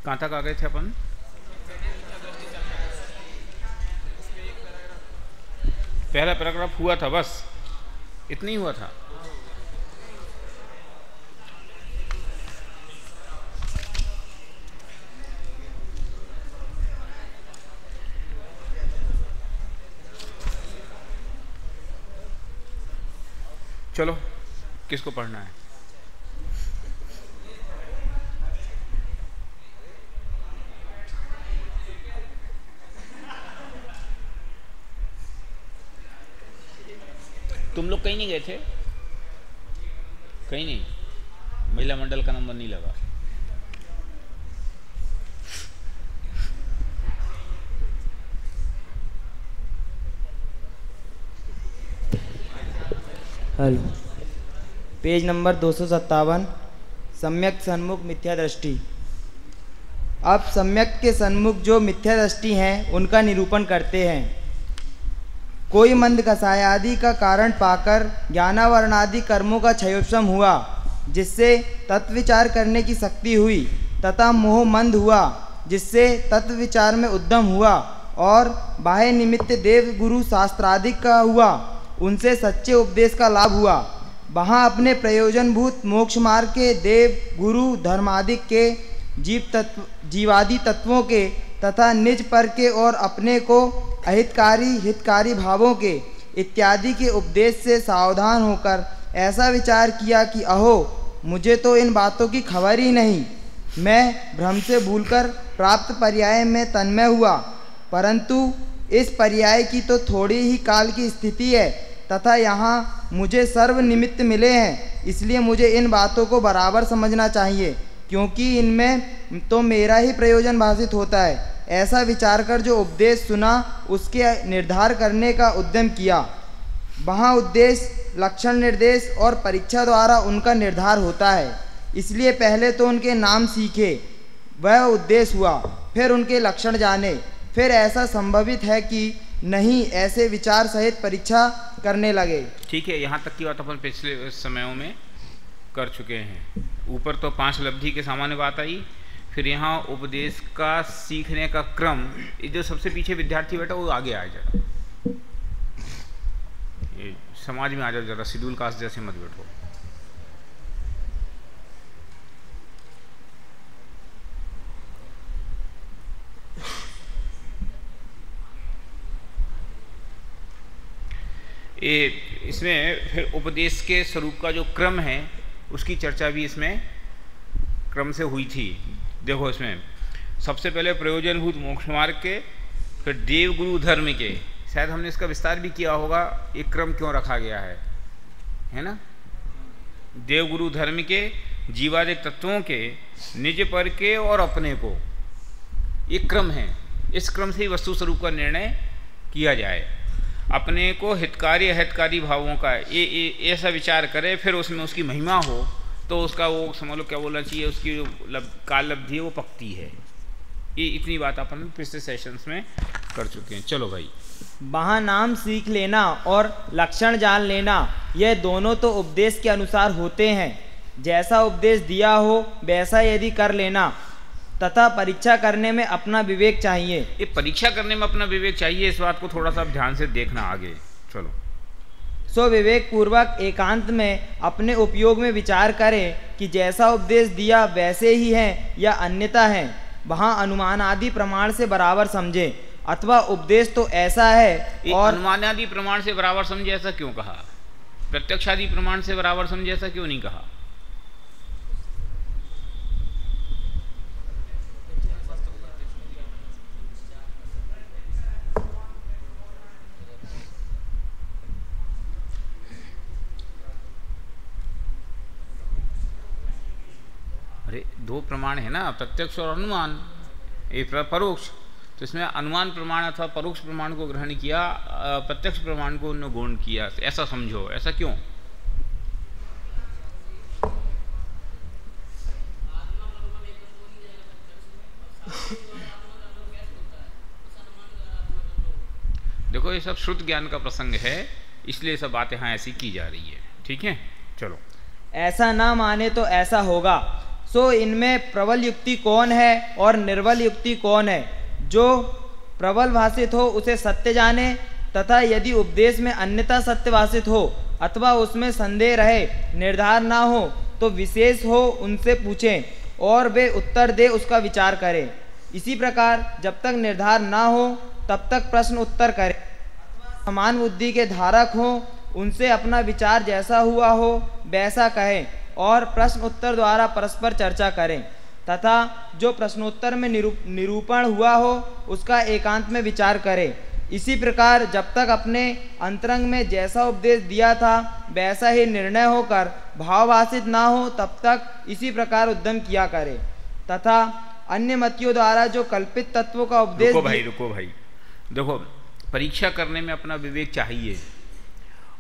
कहाँ तक आ गए थे अपन? पहला पैराग्राफ हुआ था, बस इतना ही हुआ था। चलो, किसको पढ़ना है? तुम लोग कहीं नहीं गए थे? कहीं नहीं? महिला मंडल का नंबर नहीं लगा? हेलो, पेज नंबर 257, सम्यक सन्मुख मिथ्या दृष्टि। अब सम्यक के सन्मुख जो मिथ्या दृष्टि हैं उनका निरूपण करते हैं। कोई मंद कसाय आदि का कारण पाकर ज्ञानावरण आदि कर्मों का क्षयोपशम हुआ, जिससे तत्व विचार करने की शक्ति हुई, तथा मोह मंद हुआ, जिससे तत्व विचार में उद्यम हुआ, और बाह्य निमित्त देव गुरु शास्त्रादिक का हुआ, उनसे सच्चे उपदेश का लाभ हुआ। वहाँ अपने प्रयोजनभूत मोक्ष मार्ग के देव गुरु धर्मादिक के जीवादि तत्वों के तथा निज पर के और अपने को अहितकारी हितकारी भावों के इत्यादि के उपदेश से सावधान होकर ऐसा विचार किया कि अहो, मुझे तो इन बातों की खबर ही नहीं, मैं भ्रम से भूलकर प्राप्त पर्याय में तन्मय हुआ, परंतु इस पर्याय की तो थोड़ी ही काल की स्थिति है, तथा यहाँ मुझे सर्व निमित्त मिले हैं, इसलिए मुझे इन बातों को बराबर समझना चाहिए, क्योंकि इनमें तो मेरा ही प्रयोजन भाषित होता है। ऐसा विचार कर जो उपदेश सुना उसके निर्धार करने का उद्यम किया। वहाँ उद्देश्य, लक्षण निर्देश और परीक्षा द्वारा उनका निर्धार होता है, इसलिए पहले तो उनके नाम सीखे, वह उद्देश्य हुआ, फिर उनके लक्षण जाने, फिर ऐसा संभवित है कि नहीं, ऐसे विचार सहित परीक्षा करने लगे। ठीक है, यहाँ तक की बात अपन पिछले समयों में कर चुके हैं। ऊपर तो 5 लब्धि के सामान्य बात आई, फिर यहाँ उपदेश का सीखने का क्रम। जो सबसे पीछे विद्यार्थी बैठा वो आगे आ जाए, ये समाज में आ जाओ जरा, शेड्यूल कास्ट जैसे मत बैठो। इसमें फिर उपदेश के स्वरूप का जो क्रम है उसकी चर्चा भी इसमें क्रम से हुई थी। देखो, इसमें सबसे पहले प्रयोजनभूत मोक्ष मार्ग के, फिर देव गुरु धर्म के। शायद हमने इसका विस्तार भी किया होगा, एक क्रम क्यों रखा गया है ना? देव गुरु धर्म के, जीवादिक तत्वों के, निज पर के और अपने को, एक क्रम है। इस क्रम से ही वस्तु स्वरूप का निर्णय किया जाए। अपने को हितकारी अहितकारी भावों का ये ऐसा विचार करे, फिर उसमें उसकी महिमा हो तो उसका वो समझ लो क्या बोलना चाहिए, उसकी जो काल लब्धि है वो पक्ति है। ये इतनी बात अपन पिछले सेशंस में कर चुके हैं। चलो भाई, वहाँ नाम सीख लेना और लक्षण जान लेना, यह दोनों तो उपदेश के अनुसार होते हैं। जैसा उपदेश दिया हो वैसा यदि कर लेना, तथा परीक्षा करने में अपना विवेक चाहिए। ये परीक्षा करने में अपना विवेक चाहिए, इस बात को थोड़ा सा ध्यान से देखना आगे। चलो, सो विवेक पूर्वक एकांत में अपने उपयोग में विचार करें कि जैसा उपदेश दिया वैसे ही हैं या अन्यथा हैं। वहाँ अनुमान आदि प्रमाण से बराबर समझे, अथवा उपदेश तो ऐसा है और अनुमान आदि प्रमाण से बराबर समझे ऐसा क्यों कहा? प्रत्यक्ष आदि प्रमाण से बराबर समझे ऐसा क्यों नहीं कहा? अरे, 2 प्रमाण है ना, प्रत्यक्ष और अनुमान, एक परोक्ष। तो इसमें अनुमान प्रमाण अथवा परोक्ष प्रमाण को ग्रहण किया, प्रत्यक्ष प्रमाण को उन्होंने गौण किया, ऐसा समझो। ऐसा क्यों? देखो, ये सब शुद्ध ज्ञान का प्रसंग है, इसलिए सब बातें यहाँ ऐसी की जा रही है। ठीक है, चलो। ऐसा ना माने तो ऐसा होगा। सो इनमें प्रबल युक्ति कौन है और निर्बल युक्ति कौन है। जो प्रबल भाषित हो उसे सत्य जाने, तथा यदि उपदेश में अन्यथा सत्य भाषित हो अथवा उसमें संदेह रहे, निर्धार ना हो, तो विशेष हो उनसे पूछें और वे उत्तर दे उसका विचार करें। इसी प्रकार जब तक निर्धार ना हो तब तक प्रश्न उत्तर करें। समान बुद्धि के धारक हों उनसे अपना विचार जैसा हुआ हो वैसा कहें और प्रश्न उत्तर द्वारा परस्पर चर्चा करें, तथा जो प्रश्नोत्तर में निरूपण हुआ हो उसका एकांत में विचार करें। इसी प्रकार जब तक अपने अंतरंग में जैसा उपदेश दिया था वैसा ही निर्णय होकर भावभाषित ना हो तब तक इसी प्रकार उद्यम किया करे, तथा अन्य मतियों द्वारा जो कल्पित तत्वों का उपदेश। रुको भाई, देखो परीक्षा करने में अपना विवेक चाहिए,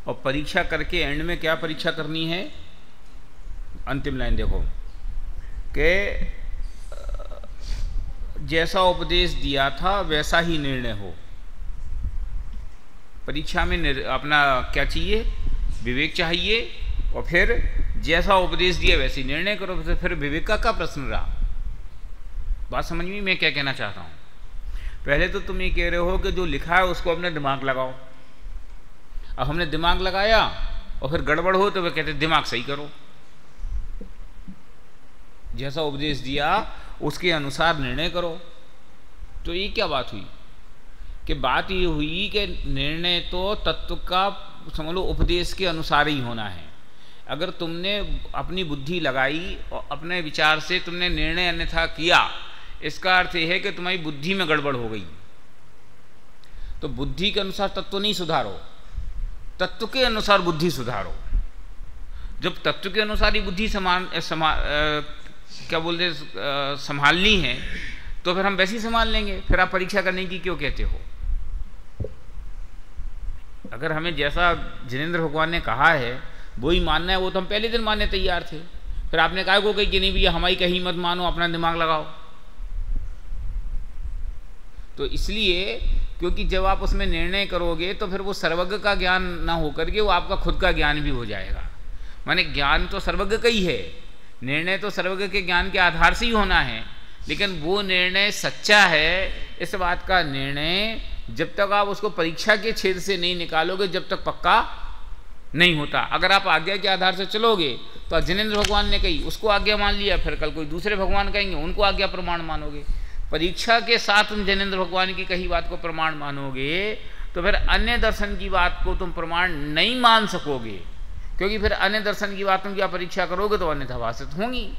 और परीक्षा करके एंड में क्या परीक्षा करनी है, अंतिम लाइन देखो कि जैसा उपदेश दिया था वैसा ही निर्णय हो। परीक्षा में अपना क्या चाहिए, विवेक चाहिए, और फिर जैसा उपदेश दिया वैसे निर्णय करो। तो फिर विवेक का क्या प्रश्न रहा। बात समझ में मैं क्या कहना चाहता हूँ। पहले तो तुम ये कह रहे हो कि जो लिखा है उसको अपने दिमाग लगाओ। अब हमने दिमाग लगाया और फिर गड़बड़ हो तो वे कहते दिमाग सही करो। जैसा उपदेश दिया उसके अनुसार निर्णय करो। तो ये क्या बात हुई कि बात ये हुई कि निर्णय तो तत्व का समझ लो उपदेश के अनुसार ही होना है। अगर तुमने अपनी बुद्धि लगाई और अपने विचार से तुमने निर्णय अन्यथा किया, इसका अर्थ यह है कि तुम्हारी बुद्धि में गड़बड़ हो गई। तो बुद्धि के अनुसार तत्व नहीं सुधारो, तत्व के अनुसार बुद्धि सुधारो। जब तत्व के अनुसार ही बुद्धि संभालनी है तो फिर हम वैसे ही संभाल लेंगे। फिर आप परीक्षा करने की क्यों कहते हो। अगर हमें जैसा जिनेंद्र भगवान ने कहा है वो ही मानना है, वो तो हम पहले दिन मानने तैयार थे। फिर आपने कहा को कि नहीं भैया हमारी कहीं मत मानो, अपना दिमाग लगाओ। तो इसलिए क्योंकि जब आप उसमें निर्णय करोगे तो फिर वो सर्वज्ञ का ज्ञान ना होकर के वो आपका खुद का ज्ञान भी हो जाएगा। माने ज्ञान तो सर्वज्ञ का ही है, निर्णय तो सर्वज्ञ के ज्ञान के आधार से ही होना है, लेकिन वो निर्णय सच्चा है इस बात का निर्णय जब तक आप उसको परीक्षा के क्षेत्र से नहीं निकालोगे जब तक पक्का नहीं होता। अगर आप आज्ञा के आधार से चलोगे तो जिनेंद्र भगवान ने कही उसको आज्ञा मान लिया, फिर कल कोई दूसरे भगवान कहेंगे उनको आज्ञा प्रमाण मानोगे। परीक्षा के साथ तुम जिनेंद्र भगवान की कही बात को प्रमाण मानोगे तो फिर अन्य दर्शन की बात को तुम प्रमाण नहीं मान सकोगे, क्योंकि फिर अन्य दर्शन की बातों की आप परीक्षा करोगे तो अन्यथा भाषित होंगी।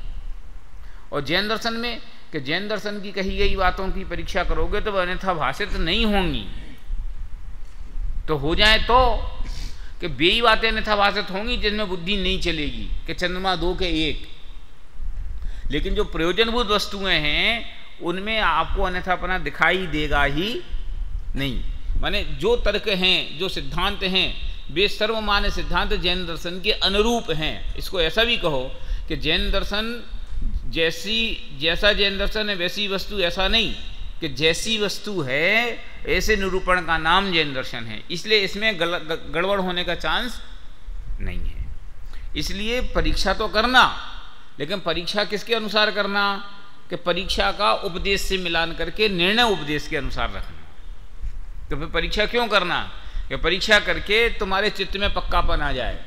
और जैन दर्शन में कि जैन दर्शन की कही गई बातों की परीक्षा करोगे तो वह अन्यथा भाषित नहीं होंगी। तो हो जाए तो कि बेई बातें अन्यथा भाषित होंगी जिनमें बुद्धि नहीं चलेगी कि चंद्रमा दो के एक, लेकिन जो प्रयोजनभूत वस्तुएं हैं उनमें आपको अन्यथापना दिखाई देगा ही नहीं। माने जो तर्क हैं, जो सिद्धांत हैं, वे सर्वमान्य सिद्धांत जैन दर्शन के अनुरूप हैं। इसको ऐसा भी कहो कि जैन दर्शन जैसा जैन दर्शन है वैसी वस्तु, ऐसा नहीं कि जैसी वस्तु है ऐसे निरूपण का नाम जैन दर्शन है। इसलिए इसमें गड़बड़ होने का चांस नहीं है। इसलिए परीक्षा तो करना, लेकिन परीक्षा किसके अनुसार करना कि परीक्षा का उपदेश से मिलान करके निर्णय उपदेश के अनुसार रखना। तो फिर परीक्षा क्यों करना कि परीक्षा करके तुम्हारे चित्त में पक्कापन आ जाए।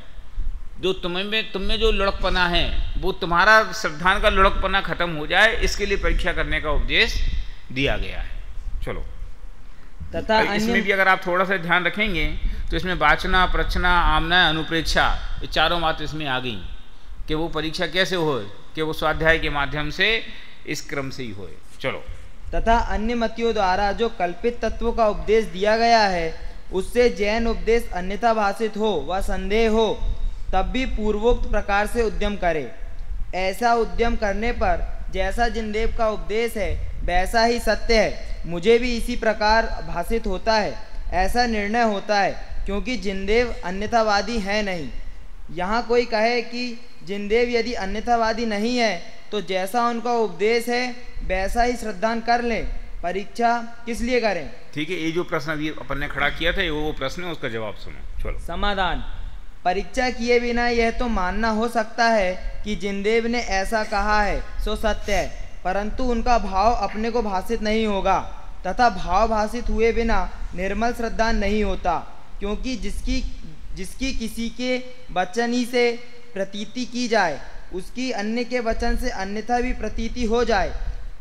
जो तुम में जो लुढ़कपना है वो तुम्हारा श्रद्धान का लुढ़कपना खत्म हो जाए, इसके लिए परीक्षा करने का उपदेश दिया गया है। चलो, तथा इसमें भी अगर आप थोड़ा सा ध्यान रखेंगे तो इसमें वाचना, प्रचना, आमना, अनुप्रेक्षा, ये चारों बात इसमें आ गई कि वो परीक्षा कैसे हो कि वो स्वाध्याय के माध्यम से इस क्रम से ही होए। चलो, तथा अन्य मतियों द्वारा जो कल्पित तत्वों का उपदेश दिया गया है उससे जैन उपदेश अन्यथा भाषित हो व संदेह हो तब भी पूर्वोक्त प्रकार से उद्यम करे। ऐसा उद्यम करने पर जैसा जिनदेव का उपदेश है वैसा ही सत्य है, मुझे भी इसी प्रकार भाषित होता है, ऐसा निर्णय होता है, क्योंकि जिनदेव अन्यथावादी है नहीं। यहाँ कोई कहे कि जिनदेव यदि अन्यथावादी नहीं है तो जैसा उनका उपदेश है वैसा ही श्रद्धान कर लें, परीक्षा किस लिए करें। ठीक है, ये जो प्रश्न अभी अपन ने खड़ा किया था वो प्रश्न है, उसका जवाब सुनो। चलो, समाधान। परीक्षा किए बिना यह तो मानना हो सकता है कि जिनदेव ने ऐसा कहा है सो सत्य है, परंतु उनका भाव अपने को भाषित नहीं होगा तथा भाव भाषित हुए बिना निर्मल श्रद्धा नहीं होता, क्योंकि जिसकी किसी के वचन ही से प्रतीति की जाए उसकी अन्य के वचन से अन्यथा भी प्रतीति हो जाए।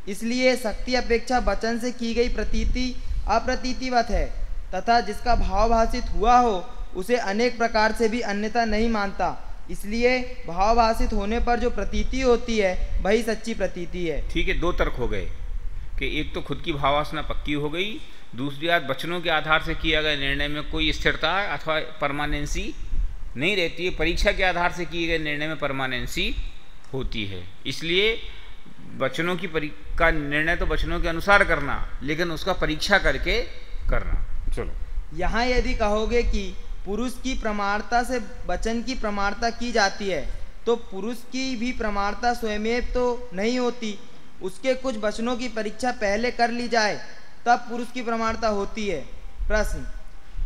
इसलिए शक्ति अपेक्षा वचन से की गई प्रतीति अप्रतीतिवत है तथा जिसका भाव भाषित हुआ हो उसे अनेक प्रकार से भी अन्यथा नहीं मानता। इसलिए भाव भाषित होने पर जो प्रतीति होती है वही सच्ची प्रतीति है। ठीक है, दो तर्क हो गए कि एक तो खुद की भावासना पक्की हो गई, दूसरी बात वचनों के आधार से किया गया निर्णय में कोई स्थिरता अथवा परमानेंसी नहीं रहती है, परीक्षा के आधार से किए गए निर्णय में परमानेंसी होती है। इसलिए वचनों का निर्णय तो वचनों के अनुसार करना, लेकिन उसका परीक्षा करके करना। चलो, यहाँ यदि कहोगे कि पुरुष की प्रमाणता से वचन की प्रमाणता की जाती है तो पुरुष की भी प्रमाणता स्वयं तो नहीं होती, उसके कुछ वचनों की परीक्षा पहले कर ली जाए तब पुरुष की प्रमाणता होती है। प्रश्न,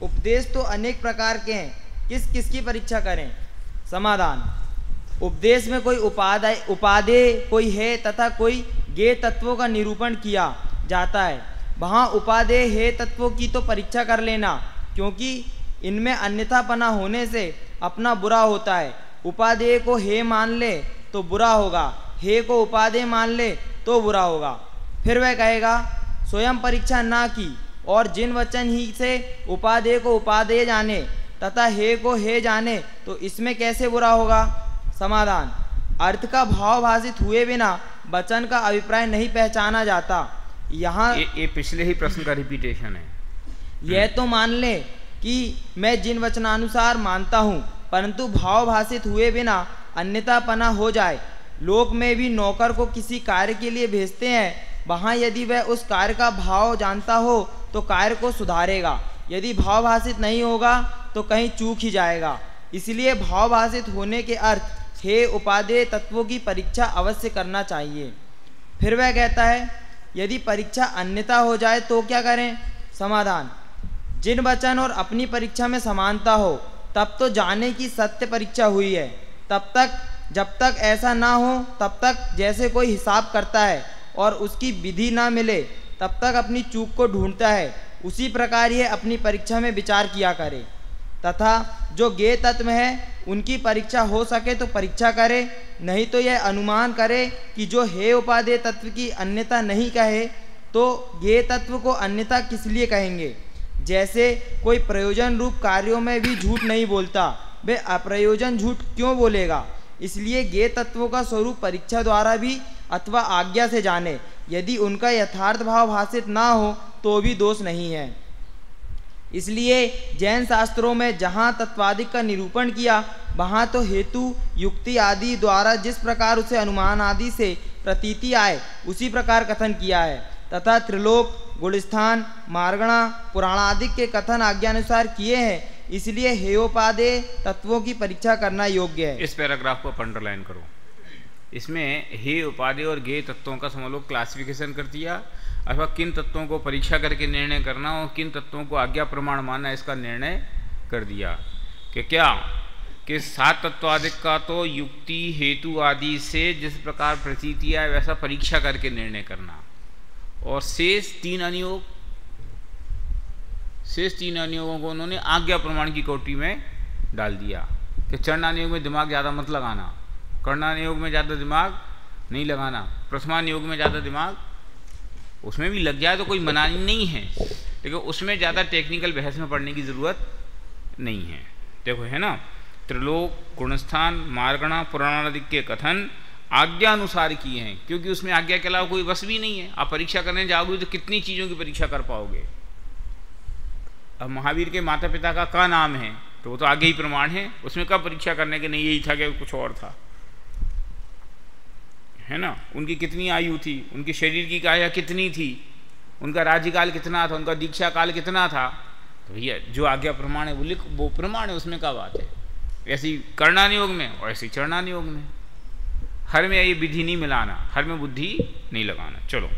उपदेश तो अनेक प्रकार के हैं, किस किस की परीक्षा करें? समाधान, उपदेश में कोई उपादेय कोई है तथा कोई ज्ञेय तत्वों का निरूपण किया जाता है। वहाँ उपादेय हे तत्वों की तो परीक्षा कर लेना, क्योंकि इनमें अन्यथापना होने से अपना बुरा होता है। उपादेय को हे मान ले तो बुरा होगा, हे को उपादेय मान ले तो बुरा होगा। फिर वह कहेगा स्वयं परीक्षा ना की और जिन वचन ही से उपादेय को उपादेय जाने तथा हे को हे जाने तो इसमें कैसे बुरा होगा? समाधान, अर्थ का भाव भाषित हुए बिना वचन का अभिप्राय नहीं पहचाना जाता। यहाँ ये पिछले ही प्रश्न का रिपीटेशन है। यह तो मान ले कि मैं जिन वचनानुसार मानता हूँ, परंतु भाव भाषित हुए बिना अन्यतापना हो जाए। लोक में भी नौकर को किसी कार्य के लिए भेजते हैं, वहाँ यदि वह उस कार्य का भाव जानता हो तो कार्य को सुधारेगा, यदि भाव भाषित नहीं होगा तो कहीं चूक ही जाएगा। इसलिए भाव भाषित होने के अर्थ हे उपादेय तत्वों की परीक्षा अवश्य करना चाहिए। फिर वह कहता है यदि परीक्षा अन्यथा हो जाए तो क्या करें? समाधान, जिन वचन और अपनी परीक्षा में समानता हो तब तो जाने की सत्य परीक्षा हुई है, तब तक जब तक ऐसा ना हो तब तक जैसे कोई हिसाब करता है और उसकी विधि ना मिले तब तक अपनी चूक को ढूंढता है, उसी प्रकार यह अपनी परीक्षा में विचार किया करे। तथा जो ज्ञेय तत्व है उनकी परीक्षा हो सके तो परीक्षा करे, नहीं तो यह अनुमान करे कि जो हे उपादेय तत्व की अन्यता नहीं कहे तो ज्ञेय तत्व को अन्यता किस लिए कहेंगे। जैसे कोई प्रयोजन रूप कार्यों में भी झूठ नहीं बोलता, वे अप्रयोजन झूठ क्यों बोलेगा? इसलिए ज्ञेय तत्वों का स्वरूप परीक्षा द्वारा भी अथवा आज्ञा से जाने, यदि उनका यथार्थ भाव भाषित ना हो तो भी दोष नहीं है। इसलिए जैन शास्त्रों में जहाँ तत्वादिक का निरूपण किया वहाँ तो हेतु युक्ति आदि द्वारा जिस प्रकार उसे अनुमान आदि से प्रतीति आए उसी प्रकार कथन किया है, तथा त्रिलोक, गुणस्थान, मार्गणा, पुराणादि के कथन आज्ञानुसार किए हैं। इसलिए हेयोपादेय तत्वों की परीक्षा करना योग्य है। इस पैराग्राफ को अंडरलाइन करो। इसमें हे उपादेय और ज्ञेय तत्वों का हम लोग क्लासिफिकेशन कर दिया, अथवा किन तत्वों को परीक्षा करके निर्णय करना और किन तत्वों को आज्ञा प्रमाण मानना, इसका निर्णय कर दिया कि क्या कि सात तत्वादिक का तो युक्ति हेतु आदि से जिस प्रकार प्रतीति है वैसा परीक्षा करके निर्णय करना, और शेष तीन अनियोगों को उन्होंने आज्ञा प्रमाण की कोटि में डाल दिया कि चरणानुयोग में दिमाग ज़्यादा मत लगाना, कर्णानुयोग में ज़्यादा दिमाग नहीं लगाना, प्रथमानुयोग में ज़्यादा दिमाग उसमें भी लग जाए तो कोई मना नहीं है, लेकिन उसमें ज़्यादा टेक्निकल बहस में पढ़ने की ज़रूरत नहीं है। देखो है ना, त्रिलोक, गुणस्थान, मार्गणा, पुराणादि के कथन आज्ञा अनुसार किए हैं, क्योंकि उसमें आज्ञा के अलावा कोई बस भी नहीं है। आप परीक्षा करने जाओगे तो कितनी चीज़ों की परीक्षा कर पाओगे। अब महावीर के माता पिता का नाम है तो वो तो आगे ही प्रमाण है, उसमें कब परीक्षा करने के नहीं यही था कि कुछ और था, है ना। उनकी कितनी आयु थी, उनकी शरीर की काया कितनी थी, उनका राज्यकाल कितना था, उनका दीक्षा काल कितना था, तो भैया जो आज्ञा प्रमाण है वो प्रमाण है, उसमें क्या बात है। ऐसी कर्णानुयोग में और ऐसी चरणानुयोग में, हर में ये विधि नहीं मिलाना, हर में बुद्धि नहीं लगाना। चलो,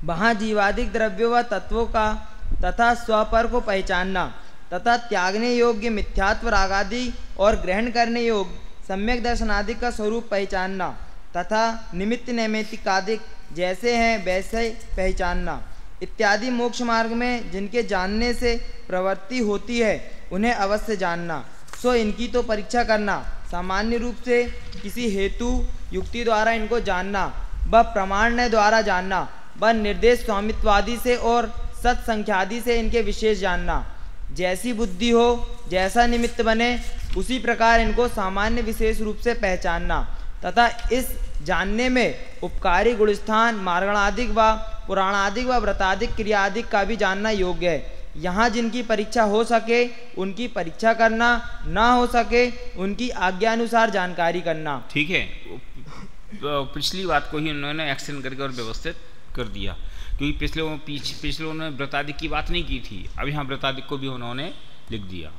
वहाँ जीवादिक द्रव्यों व तत्वों का तथा स्वपर को पहचानना तथा त्यागने योग्य मिथ्यात्व रागादि और ग्रहण करने योग्य सम्यक दर्शनादि का स्वरूप पहचानना तथा निमित्त नैमित्तिकादिक जैसे हैं वैसे पहचानना इत्यादि मोक्ष मार्ग में जिनके जानने से प्रवृत्ति होती है उन्हें अवश्य जानना। सो इनकी तो परीक्षा करना, सामान्य रूप से किसी हेतु युक्ति द्वारा इनको जानना, व प्रमाण द्वारा जानना, व निर्देश स्वामित्वादि से और सत्संख्यादि से इनके विशेष जानना। जैसी बुद्धि हो, जैसा निमित्त बने, उसी प्रकार इनको सामान्य विशेष रूप से पहचानना तथा इस जानने में उपकारी गुणस्थान मार्गणादिक व पुराणादिक व व्रतादिक क्रियादिक का भी जानना योग्य है। यहाँ जिनकी परीक्षा हो सके उनकी परीक्षा करना, ना हो सके उनकी आज्ञानुसार जानकारी करना। ठीक है, पिछली बात को ही उन्होंने एक्सटेंड करके और व्यवस्थित कर दिया, क्योंकि पिछले उन्होंने व्रतादिक की बात नहीं की थी, अब यहाँ व्रतादिक को भी उन्होंने लिख दिया।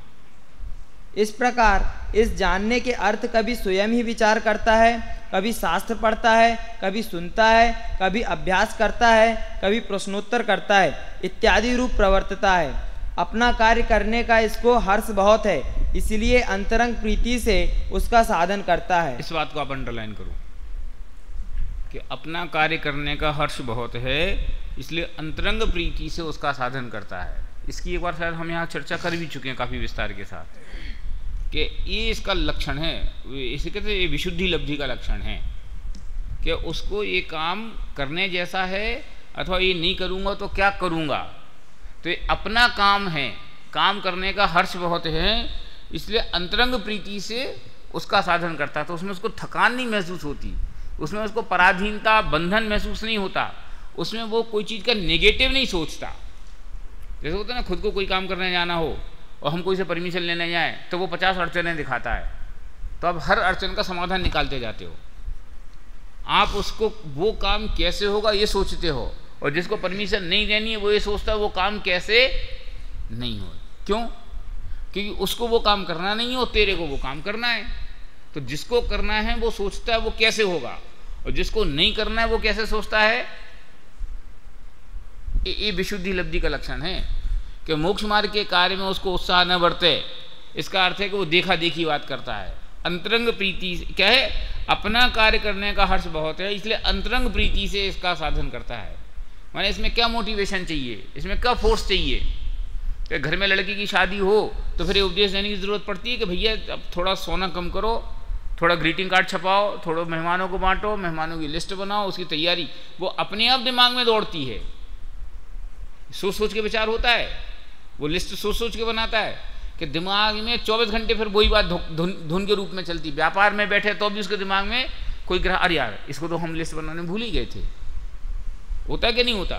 इस प्रकार इस जानने के अर्थ कभी स्वयं ही विचार करता है, कभी शास्त्र पढ़ता है, कभी सुनता है, कभी अभ्यास करता है, कभी प्रश्नोत्तर करता है इत्यादि रूप प्रवर्तता है। अपना कार्य करने का इसको हर्ष बहुत है, इसलिए अंतरंग प्रीति से उसका साधन करता है। इस बात को आप अंडरलाइन करो कि अपना कार्य करने का हर्ष बहुत है, इसलिए अंतरंग प्रीति से उसका साधन करता है। इसकी एक बार शायद हम यहाँ चर्चा कर भी चुके हैं काफ़ी विस्तार के साथ कि ये इसका लक्षण है, इसे कहते हैं ये विशुद्धि लब्धि का लक्षण है कि उसको ये काम करने जैसा है अथवा ये नहीं करूँगा तो क्या करूँगा, तो ये अपना काम है, काम करने का हर्ष बहुत है, इसलिए अंतरंग प्रीति से उसका साधन करता है। तो उसमें उसको थकान नहीं महसूस होती, उसमें उसको पराधीनता बंधन महसूस नहीं होता, उसमें वो कोई चीज़ का नेगेटिव नहीं सोचता। जैसे होता है ना, खुद को कोई काम करने जाना हो और हम कोई से परमिशन लेने जाएं तो वो 50 अड़चनें दिखाता है, तो आप हर अड़चन का समाधान निकालते जाते हो। आप उसको वो काम कैसे होगा ये सोचते हो, और जिसको परमिशन नहीं देनी है वो ये सोचता है वो काम कैसे नहीं हो। क्यों? क्योंकि उसको वो काम करना नहीं है और तेरे को वो काम करना है। तो जिसको करना है वो सोचता है वो कैसे होगा, और जिसको नहीं करना है वो कैसे सोचता है। ये विशुद्धि लब्धि का लक्षण है कि मोक्ष मार्ग के कार्य में उसको उत्साह न बढ़ते। इसका अर्थ है कि वो देखा देखी बात करता है। अंतरंग प्रीति क्या है, अपना कार्य करने का हर्ष बहुत है, इसलिए अंतरंग प्रीति से इसका साधन करता है। माने इसमें क्या मोटिवेशन चाहिए, इसमें क्या फोर्स चाहिए। कि घर में लड़की की शादी हो तो फिर ये उपदेश देने की ज़रूरत पड़ती है कि भैया अब थोड़ा सोना कम करो, थोड़ा ग्रीटिंग कार्ड छपाओ, थोड़ा मेहमानों को बांटो, मेहमानों की लिस्ट बनाओ, उसकी तैयारी वो अपने आप दिमाग में दौड़ती है। सोच सोच के विचार होता है, वो लिस्ट सोच सोच के बनाता है कि दिमाग में 24 घंटे फिर वही बात धुन के रूप में चलती। व्यापार में बैठे तो भी उसके दिमाग में कोई ग्रह, अरे यार इसको तो हम लिस्ट बनाने भूल ही गए थे। होता कि नहीं होता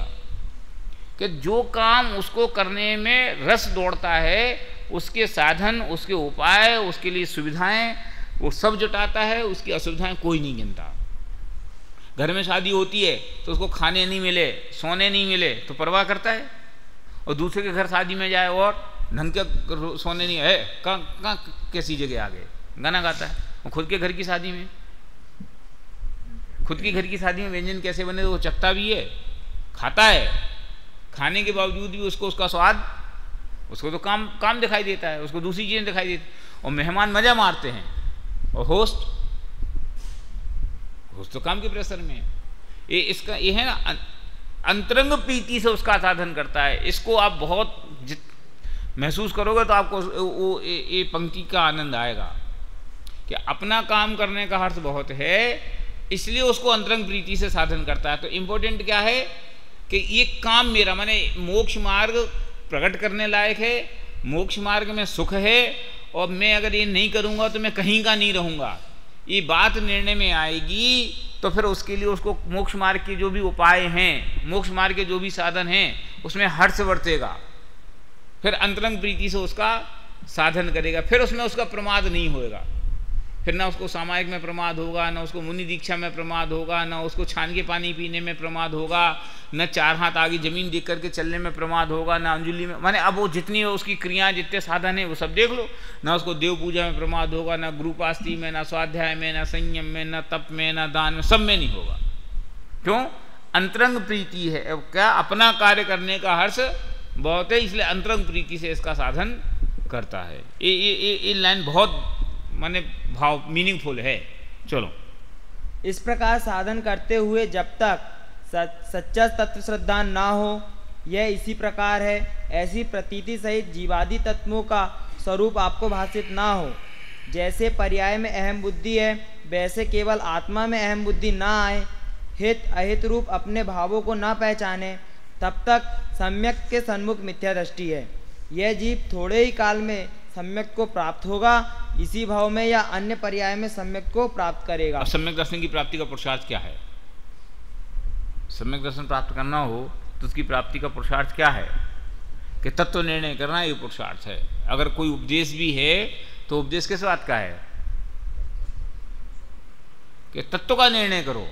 कि जो काम उसको करने में रस दौड़ता है उसके साधन, उसके उपाय, उसके लिए सुविधाएं वो सब जुटाता है, उसकी असुविधाएं कोई नहीं गिनता। घर में शादी होती है तो उसको खाने नहीं मिले, सोने नहीं मिले तो परवाह करता है, और दूसरे के घर शादी में जाए और ढंग के सोने नहीं है, कहाँ कैसी जगह आ गए गाना गाता है। और खुद के घर की शादी में, खुद के घर की शादी में व्यंजन कैसे बने तो वो चखता भी है, खाता है, खाने के बावजूद भी उसको उसका स्वाद, उसको तो काम दिखाई देता है, उसको दूसरी चीज़ें दिखाई देती। और मेहमान मजा मारते हैं, और होस्ट तो काम के प्रेशर में। ये है ना, अंतरंग प्रीति से उसका साधन करता है। इसको आप बहुत महसूस करोगे तो आपको वो ये पंक्ति का आनंद आएगा कि अपना काम करने का हर्ष बहुत है, इसलिए उसको अंतरंग प्रीति से साधन करता है। तो इम्पोर्टेंट क्या है कि ये काम मेरा, माने मोक्ष मार्ग प्रकट करने लायक है, मोक्ष मार्ग में सुख है, और मैं अगर ये नहीं करूँगा तो मैं कहीं का नहीं रहूँगा, ये बात निर्णय में आएगी। तो फिर उसके लिए उसको मोक्ष मार्ग के जो भी उपाय हैं, मोक्ष मार्ग के जो भी साधन हैं, उसमें हर्ष बरतेगा, फिर अंतरंग प्रीति से उसका साधन करेगा, फिर उसमें उसका प्रमाद नहीं होएगा। फिर ना उसको सामायिक में प्रमाद होगा, ना उसको मुनि दीक्षा में प्रमाद होगा, ना उसको छान के पानी पीने में प्रमाद होगा, न 4 हाथ आगे जमीन देख करके चलने में प्रमाद होगा, ना अंजुलि में, माने अब वो जितनी उसकी क्रियाएं, जितने साधन है वो सब देख लो। ना उसको देव पूजा में प्रमाद होगा, ना गुरुपास्ती में, ना स्वाध्याय में, ना संयम में, ना तप में, ना दान में, सब में नहीं होगा। क्यों? अंतरंग प्रीति है। अब क्या, अपना कार्य करने का हर्ष बहुत है, इसलिए अंतरंग प्रीति से इसका साधन करता है। ये लाइन बहुत माने भाव मीनिंगफुल है। चलो, इस प्रकार साधन करते हुए जब तक सच्चा तत्व श्रद्धा ना हो, यह इसी प्रकार है, ऐसी प्रतीति सहित जीवादि तत्वों का स्वरूप आपको भाषित ना हो। जैसे पर्याय में अहम बुद्धि है, वैसे केवल आत्मा में अहम बुद्धि ना आए, हित अहित रूप अपने भावों को ना पहचाने, तब तक सम्यक के सन्मुख मिथ्या दृष्टि है। यह जीव थोड़े ही काल में सम्यक को प्राप्त होगा, इसी भाव में या अन्य पर्याय में सम्यक को प्राप्त करेगा। अब सम्यक दर्शन की प्राप्ति का पुरुषार्थ क्या है? सम्यक दर्शन प्राप्त करना हो तो उसकी प्राप्ति का पुरुषार्थ क्या है? कि तत्व निर्णय करना ये पुरुषार्थ है। अगर कोई उपदेश भी है तो उपदेश किस बात का है? कि तत्व का निर्णय करो।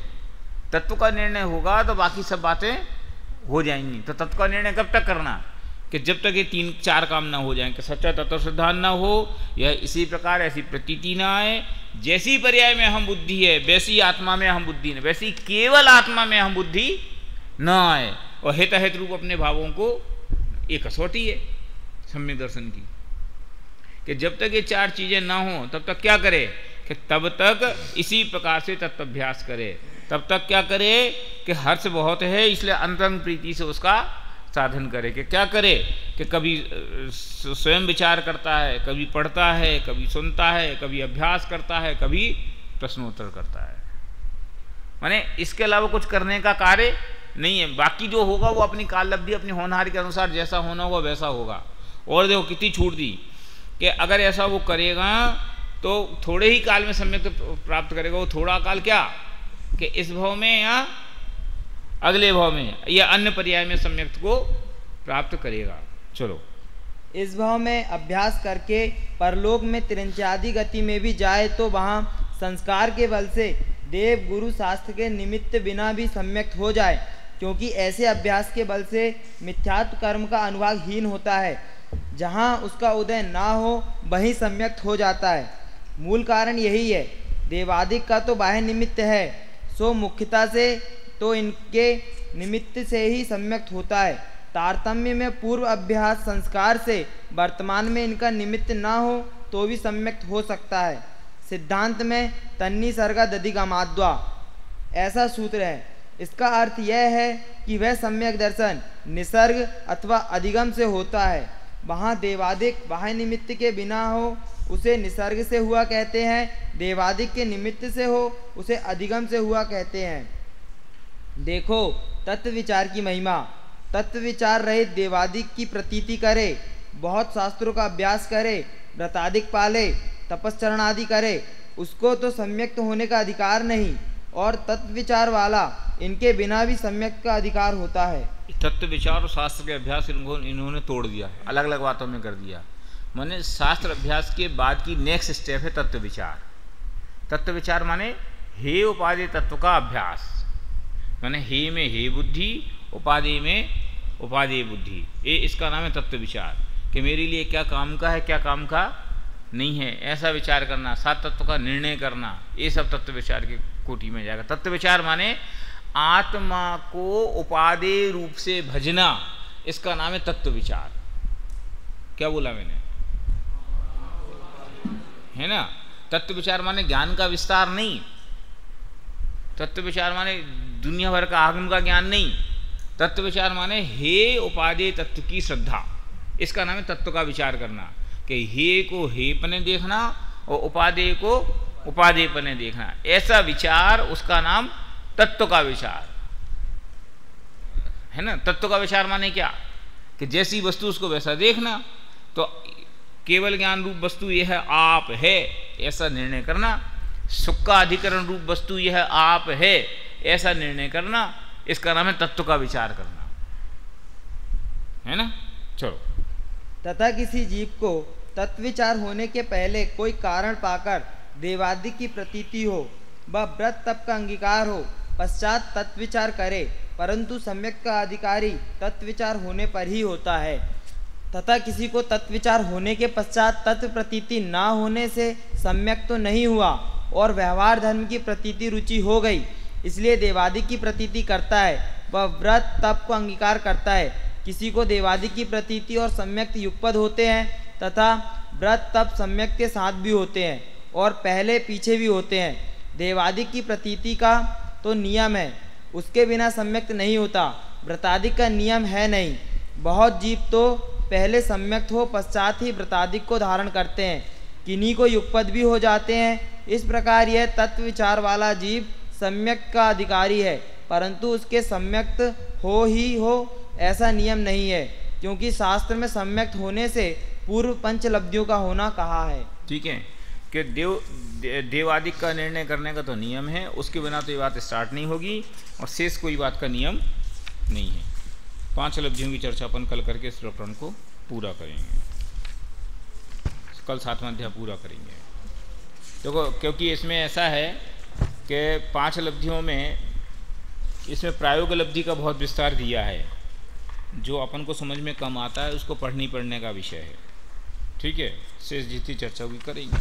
तत्व का निर्णय होगा तो बाकी सब बातें हो जाएंगी। तो तत्व का निर्णय कब तक करना? कि जब तक ये 3-4 काम ना हो जाएं, कि सच्चा तत्व श्रद्धा ना हो, यह इसी प्रकार ऐसी प्रतीति ना आए, जैसी पर्याय में हम बुद्धि है वैसी आत्मा में हम बुद्धि न, वैसी केवल आत्मा में हम बुद्धि न आए, और हित अहित रूप अपने भावों को, एक कसौटी है सम्यक दर्शन की। कि जब तक ये 4 चीजें ना हो तब तक क्या करे? कि तब तक इसी प्रकार से तत्वाभ्यास करे। तब तक क्या करे? कि हर्ष बहुत है इसलिए अंतरंग प्रीति से उसका साधन करे। कि क्या करे? कि कभी स्वयं विचार करता है, कभी पढ़ता है, कभी सुनता है, कभी अभ्यास करता है, कभी प्रश्नोत्तर करता है। माने इसके अलावा कुछ करने का कार्य नहीं है। बाकी जो होगा वो अपनी काल लब्धि, अपनी होनहार के अनुसार जैसा होना होगा वैसा होगा। और देखो कितनी छूट दी कि अगर ऐसा वो करेगा तो थोड़े ही काल में सम्यक प्राप्त करेगा। वो थोड़ा काल क्या? कि इस भाव में या अगले भाव में या अन्य पर्याय में सम्यक को प्राप्त करेगा। चलो, इस भाव में अभ्यास करके परलोक में त्रिंचादि गति में भी जाए तो वहाँ संस्कार के बल से देव गुरु शास्त्र के निमित्त बिना भी सम्यक हो जाए, क्योंकि ऐसे अभ्यास के बल से मिथ्यात्व कर्म का अनुभागहीन होता है। जहाँ उसका उदय ना हो वहीं सम्यक हो जाता है। मूल कारण यही है। देवादिक का तो बाह्य निमित्त है, सो मुख्यता से तो इनके निमित्त से ही सम्यक होता है। तारतम्य में पूर्व अभ्यास संस्कार से वर्तमान में इनका निमित्त ना हो तो भी सम्यक हो सकता है। सिद्धांत में तन्नी सर्गा दधिगमाद्वा ऐसा सूत्र है। इसका अर्थ यह है कि वह सम्यक दर्शन निसर्ग अथवा अधिगम से होता है। वहाँ देवादिक बाह्य निमित्त के बिना हो उसे निसर्ग से हुआ कहते हैं, देवादिक के निमित्त से हो उसे अधिगम से हुआ कहते हैं। देखो तत्व विचार की महिमा। तत्व विचार रहित देवादिक की प्रतीति करे, बहुत शास्त्रों का अभ्यास करे, व्रतादिक पाले, तपस्चरण आदि करे, उसको तो सम्यक्त होने का अधिकार नहीं। और तत्व विचार वाला इनके बिना भी सम्यक का अधिकार होता है। तत्व विचार और शास्त्र के अभ्यास इन्होंने तोड़ दिया, अलग अलग बातों में कर दिया। माने शास्त्र अभ्यास के बाद की नेक्स्ट स्टेप है तत्व विचार। तत्व विचार माने हे उपादेय तत्व का अभ्यास। माने हे में हे बुद्धि, उपादेय में उपादेय बुद्धि, ये इसका नाम है तत्व विचार। कि मेरे लिए क्या काम का है, क्या काम का नहीं है, ऐसा विचार करना, 7 तत्व का निर्णय करना, ये सब तत्व विचार की कोटि में जाएगा। तत्व विचार माने आत्मा को उपादेय रूप से भजना, इसका नाम है तत्व विचार। क्या बोला मैंने? है ना? तत्व विचार माने ज्ञान का विस्तार नहीं। तत्व विचार माने दुनिया भर का आगम का ज्ञान नहीं। तत्व विचार माने हे उपादेय तत्व की श्रद्धा, इसका नाम है तत्व का विचार करना। कि हे को हेपने देखना और उपादेय को उपादेयपने देखना, ऐसा विचार, उसका नाम तत्व का विचार है ना। तत्व का विचार माने क्या? कि जैसी वस्तु उसको वैसा देखना। तो केवल ज्ञान रूप वस्तु यह है आप है, ऐसा निर्णय करना। सुख का अधिकरण रूप वस्तु यह आप है, ऐसा निर्णय करना, इसका नाम है तत्व का विचार करना, है ना। चलो, तथा किसी जीव को तत्व विचार होने के पहले कोई कारण पाकर देवादि की प्रतीति हो, वह व्रत तप का अंगीकार हो, पश्चात तत्व विचार करे, परंतु सम्यक का अधिकारी तत्व विचार होने पर ही होता है। तथा किसी को तत्व विचार होने के पश्चात तत्व प्रतीति ना होने से सम्यक तो नहीं हुआ और व्यवहार धर्म की प्रतीति रुचि हो गई, इसलिए देवादि की प्रतीति करता है, वह व्रत तप को अंगीकार करता है। किसी को देवादि की प्रतीति और सम्यक युगपद होते हैं तथा व्रत तप सम्यक के साथ भी होते हैं, और पहले पीछे भी होते हैं। देवादिक की प्रतीति का तो नियम है, उसके बिना सम्यक्त नहीं होता। व्रतादिक का नियम है नहीं। बहुत जीव तो पहले सम्यक्त हो पश्चात ही व्रतादिक को धारण करते हैं, किन्हीं को युगपद भी हो जाते हैं। इस प्रकार यह तत्व विचार वाला जीव सम्यक्त का अधिकारी है, परंतु उसके सम्यक्त हो ही हो ऐसा नियम नहीं है, क्योंकि शास्त्र में सम्यक्त होने से पूर्व पंचलब्धियों का होना कहा है। ठीक है कि देवादिक का निर्णय करने का तो नियम है, उसके बिना तो ये बात स्टार्ट नहीं होगी और शेष कोई बात का नियम नहीं है। 5 लब्धियों की चर्चा अपन कल करके इस प्रकरण को पूरा करेंगे, कल 7वां अध्याय पूरा करेंगे। देखो क्योंकि इसमें ऐसा है कि 5 लब्धियों में इसमें प्रायोग लब्धि का बहुत विस्तार दिया है, जो अपन को समझ में कम आता है उसको पढ़ने का विषय है। ठीक है, शेष जितनी चर्चा भी करेंगे।